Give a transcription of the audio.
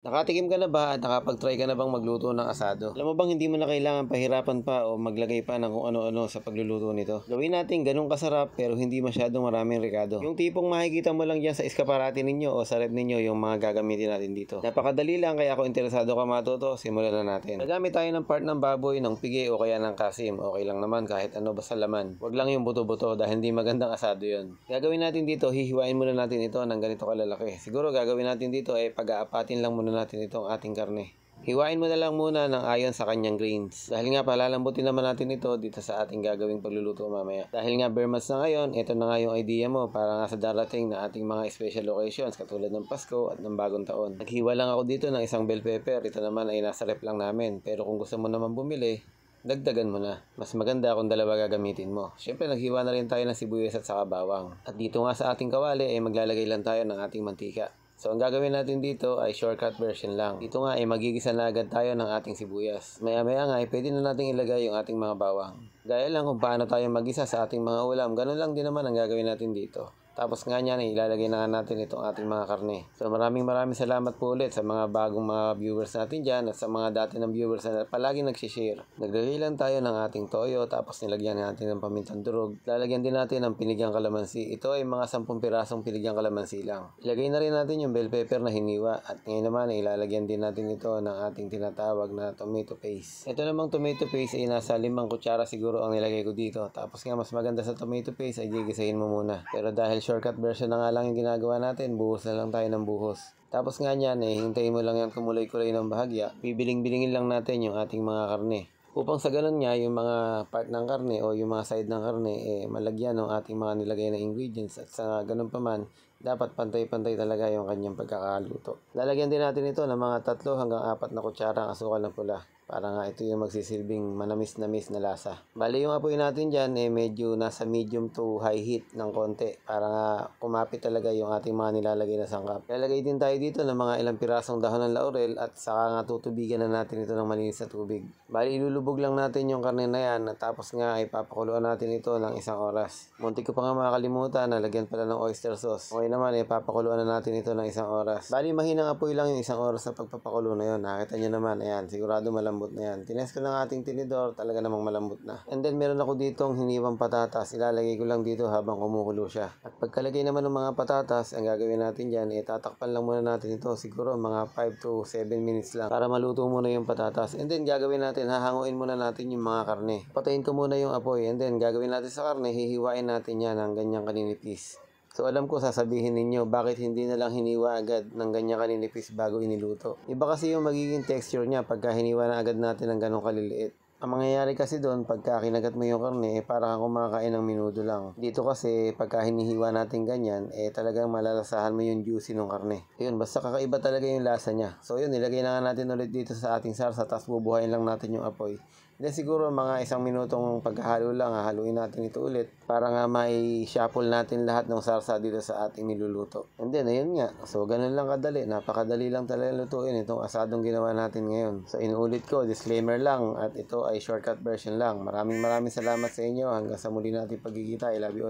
Nakatikim ka na ba at nakapag-try ka na bang magluto ng asado? Alam mo bang hindi mo na kailangan pahirapan pa o maglagay pa ng kung ano-ano sa pagluluto nito? Gawin natin ganun kasarap pero hindi masyadong maraming rekado. Yung tipong makikita mo lang dyan sa eskaparate ninyo o sa rep ninyo yung mga gagamitin natin dito. Napakadali lang kaya kung interesado ka matuto, simulan na natin. Nagamit tayo ng part ng baboy, ng pigi o kaya ng kasim. Okay lang naman kahit ano basta laman. Huwag lang yung buto-buto dahil hindi magandang asado yun. Gagawin natin dito, hihiwain muna natin ito ng ganito kalalaki. Siguro gagawin natin dito ay pag-aapatin lang muna natin itong ating karne. Hiwain mo na lang muna ng ayon sa kanyang grains. Dahil nga palalambutin naman natin ito dito sa ating gagawing pagluluto mamaya. Dahil nga bare months na ngayon, ito na nga yung idea mo para nga sa darating na ating mga special occasions katulad ng Pasko at ng Bagong Taon. Naghiwa lang ako dito ng isang bell pepper. Ito naman ay nasa rep lang namin. Pero kung gusto mo naman bumili, dagdagan mo na. Mas maganda kung dalawa gagamitin mo. Siyempre naghiwa na rin tayo ng sibuyas at saka bawang. At dito nga sa ating kawali ay maglalagay lang tayo ng ating mantika. So, ang gagawin natin dito ay shortcut version lang. Dito nga ay magigisa na agad tayo ng ating sibuyas. Maya-maya nga ay pwede na natin ilagay yung ating mga bawang. Gaya lang kung paano tayo magisa sa ating mga ulam. Ganun lang din naman ang gagawin natin dito. Tapos nga niyan, ilalagay na natin itong ating mga karne. So maraming salamat po ulit sa mga bagong mga viewers natin dyan at sa mga dati ng viewers na palagi nagsishare. Naglagay lang tayo ng ating toyo tapos nilagyan natin ng pamintang durog. Lalagyan din natin ng pinigyang kalamansi. Ito ay mga 10 pirasong pinigyang kalamansi lang. Ilagay na rin natin yung bell pepper na hiniwa at ngayon naman ilalagyan din natin ito ng ating tinatawag na tomato paste. Ito namang tomato paste ay nasa 5 kutsara siguro ang nilagay ko dito. Tapos nga mas maganda sa tomato paste ay gigisahin mo muna. Pero dahil shortcut version na nga lang yung ginagawa natin, buhos na lang tayo ng buhos. Tapos nga niyan, hintayin mo lang yan kumulay-kulay ng bahagya. Bibiling-bilingin lang natin yung ating mga karne. Upang sa ganun nga, yung mga part ng karne o yung mga side ng karne, malagyan ng ating mga nilagay na ingredients. At sa ganun pa man, dapat pantay-pantay talaga yung kanyang pagkakaluto. Lalagyan din natin ito ng mga 3 hanggang 4 na kutsara ang asukal na pula. Para nga ito yung magsisilbing manamis-namis na lasa. Bali yung apoy natin dyan medyo nasa medium to high heat ng konti. Para nga kumapit talaga yung ating mga nilalagay na sangkap. Lalagay din tayo dito ng mga ilang pirasong dahon ng laurel at saka nga tutubigan na natin ito ng malinis na tubig. Bali ilulubog lang natin yung karne na yan at tapos nga ay papakuluan natin ito ng 1 oras. Muntik ko pa nga makalimutan, nalagyan pala ng oyster sauce. Okay naman papakuluan na natin ito ng 1 oras. Bali mahinang apoy lang yung 1 oras sa pagpapakulo na yun. Nakita nyo naman, ayan, sigurado malambot na yan. Tines ko ng ating tinidor, talaga namang malambot na. And then meron ako ditong hiniwang patatas. Ilalagay ko lang dito habang kumukulo siya. At pagkalagay naman ng mga patatas, ang gagawin natin dyan, tatakpan lang muna natin ito siguro mga 5 to 7 minutes lang para maluto muna yung patatas. And then gagawin natin, hahanguin muna natin yung mga karne. Patayin ko muna yung apoy and then gagawin natin sa karne, hihiwain natin yan ng ganyang kaninipis. So alam ko sasabihin ninyo, bakit hindi na lang hiniwa agad ng ganyan kaninipis bago iniluto? Iba kasi yung magiging texture niya pagka hiniwa na agad natin ng ganong kaliliit. Ang mangyayari kasi doon, pagka kinagat mo yung karne, para kang kumakain ng minuto lang. Dito kasi, pagka hinihiwa natin ganyan, talagang malalasahan mo yung juicy ng karne. Yun, basta kakaiba talaga yung lasa niya. So yun, nilagay na nga natin ulit dito sa ating sarsa, tapos bubuhayin lang natin yung apoy. Then siguro mga 1 minutong pagkahalo lang, haluin natin ito ulit para nga mai-shuffle natin lahat ng sarsa dito sa ating niluluto. And then, ayun nga. So, ganun lang kadali. Napakadali lang talaga lutuin itong asadong ginawa natin ngayon. So, inuulit ko, disclaimer lang at ito ay shortcut version lang. Maraming salamat sa inyo. Hanggang sa muli natin pagkikita. I love you all.